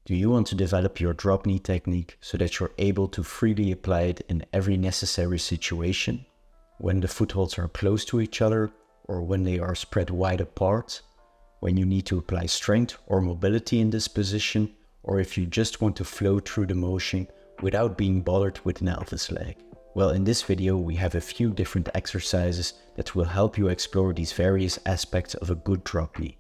Do you want to develop your drop knee technique so that you're able to freely apply it in every necessary situation? When the footholds are close to each other or when they are spread wide apart? When you need to apply strength or mobility in this position, or if you just want to flow through the motion without being bothered with an Elvis leg? Well, in this video we have a few different exercises that will help you explore these various aspects of a good drop knee.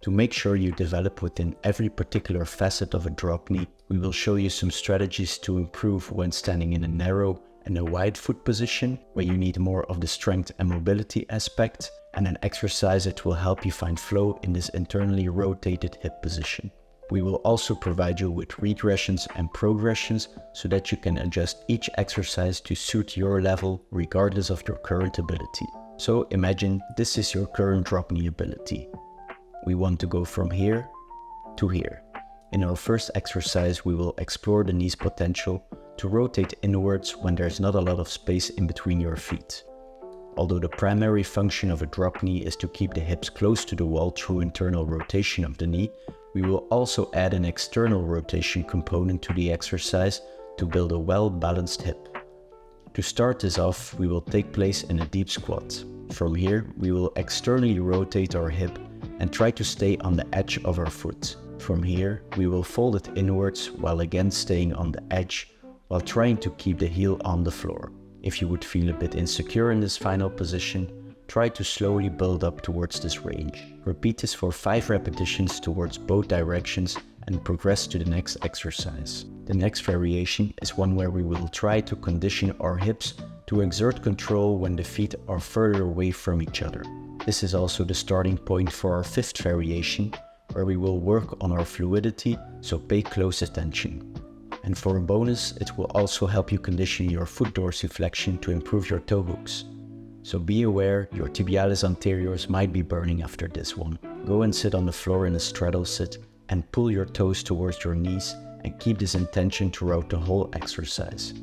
To make sure you develop within every particular facet of a drop knee, we will show you some strategies to improve when standing in a narrow and a wide foot position, where you need more of the strength and mobility aspect, and an exercise that will help you find flow in this internally rotated hip position. We will also provide you with regressions and progressions so that you can adjust each exercise to suit your level regardless of your current ability. So imagine this is your current drop knee ability. We want to go from here to here. In our first exercise, we will explore the knee's potential to rotate inwards when there's not a lot of space in between your feet. Although the primary function of a drop knee is to keep the hips close to the wall through internal rotation of the knee, we will also add an external rotation component to the exercise to build a well-balanced hip. To start this off, we will take place in a deep squat. From here, we will externally rotate our hip and try to stay on the edge of our foot. From here, we will fold it inwards while again staying on the edge, while trying to keep the heel on the floor. If you would feel a bit insecure in this final position, try to slowly build up towards this range. Repeat this for 5 repetitions towards both directions and progress to the next exercise. The next variation is one where we will try to condition our hips to exert control when the feet are further away from each other. This is also the starting point for our 5th variation, where we will work on our fluidity, so pay close attention. And for a bonus, it will also help you condition your foot dorsiflexion to improve your toe hooks. So be aware, your tibialis anteriors might be burning after this one. Go and sit on the floor in a straddle sit and pull your toes towards your knees and keep this intention throughout the whole exercise.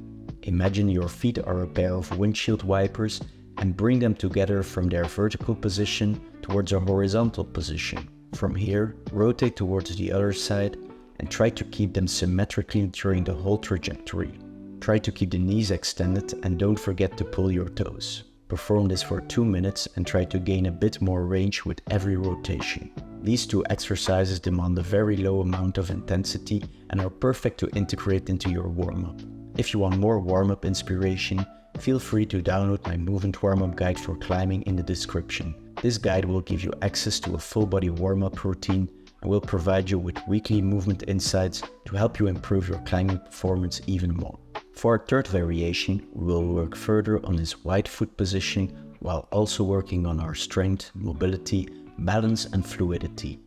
Imagine your feet are a pair of windshield wipers and bring them together from their vertical position towards a horizontal position. From here, rotate towards the other side and try to keep them symmetrically during the whole trajectory. Try to keep the knees extended and don't forget to pull your toes. Perform this for 2 minutes and try to gain a bit more range with every rotation. These 2 exercises demand a very low amount of intensity and are perfect to integrate into your warm-up. If you want more warm-up inspiration, feel free to download my movement warm-up guide for climbing in the description. This guide will give you access to a full body warm-up routine and will provide you with weekly movement insights to help you improve your climbing performance even more. For our 3rd variation, we will work further on this wide foot position while also working on our strength, mobility, balance and fluidity.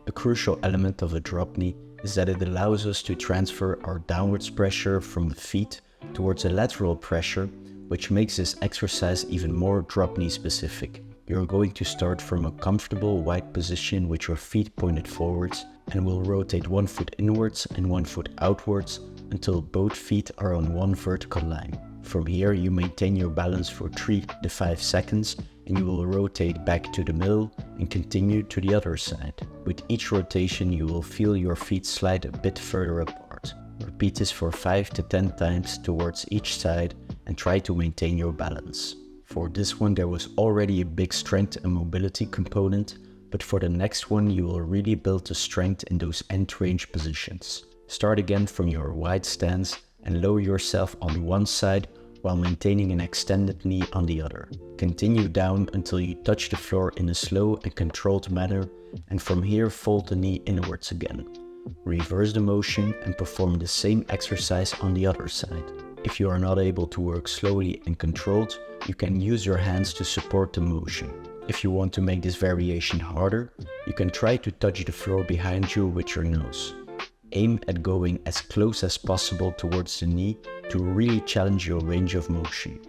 A crucial element of a drop knee is that it allows us to transfer our downwards pressure from the feet towards a lateral pressure, which makes this exercise even more drop knee specific. You're going to start from a comfortable wide position with your feet pointed forwards and will rotate 1 foot inwards and 1 foot outwards until both feet are on one vertical line. From here you maintain your balance for 3 to 5 seconds and you will rotate back to the middle and continue to the other side. With each rotation you will feel your feet slide a bit further apart. Repeat this for 5 to 10 times towards each side and try to maintain your balance. For this one there was already a big strength and mobility component, but for the next one you will really build the strength in those end range positions. Start again from your wide stance and lower yourself on one side while maintaining an extended knee on the other. Continue down until you touch the floor in a slow and controlled manner, and from here fold the knee inwards again. Reverse the motion and perform the same exercise on the other side. If you are not able to work slowly and controlled, you can use your hands to support the motion. If you want to make this variation harder, you can try to touch the floor behind you with your nose. Aim at going as close as possible towards the knee to really challenge your range of motion.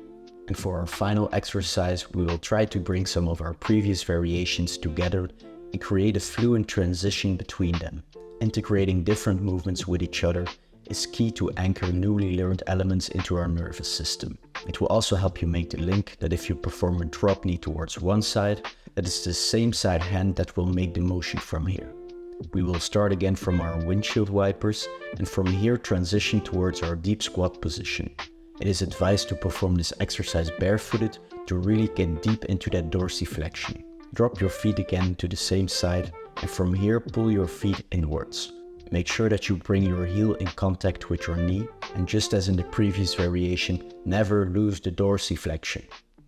And for our final exercise, we will try to bring some of our previous variations together and create a fluent transition between them. Integrating different movements with each other is key to anchor newly learned elements into our nervous system. It will also help you make the link that if you perform a drop knee towards one side, that is the same side hand that will make the motion from here. We will start again from our windshield wipers and from here transition towards our deep squat position. It is advised to perform this exercise barefooted to really get deep into that dorsiflexion. Drop your feet again to the same side and from here pull your feet inwards. Make sure that you bring your heel in contact with your knee, and just as in the previous variation, never lose the dorsiflexion.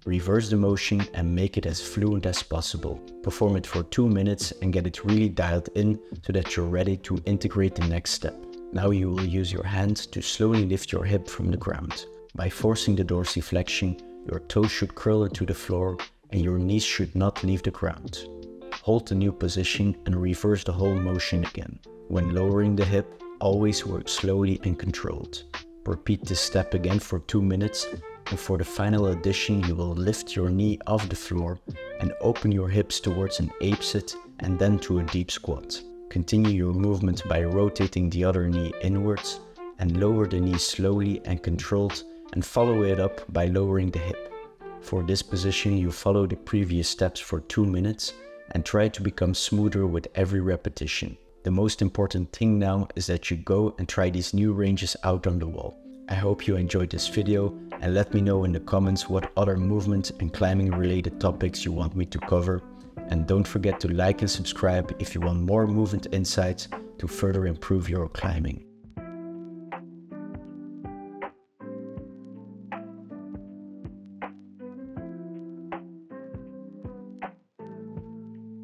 Reverse the motion and make it as fluent as possible. Perform it for 2 minutes and get it really dialed in so that you're ready to integrate the next step. Now you will use your hand to slowly lift your hip from the ground. By forcing the dorsiflexion, your toes should curl into the floor and your knees should not leave the ground. Hold the new position and reverse the whole motion again. When lowering the hip, always work slowly and controlled. Repeat this step again for 2 minutes, and for the final addition you will lift your knee off the floor and open your hips towards an ape sit and then to a deep squat. Continue your movement by rotating the other knee inwards and lower the knee slowly and controlled, and follow it up by lowering the hip. For this position you follow the previous steps for 2 minutes and try to become smoother with every repetition. The most important thing now is that you go and try these new ranges out on the wall. I hope you enjoyed this video and let me know in the comments what other movement and climbing related topics you want me to cover. And don't forget to like and subscribe if you want more movement insights to further improve your climbing.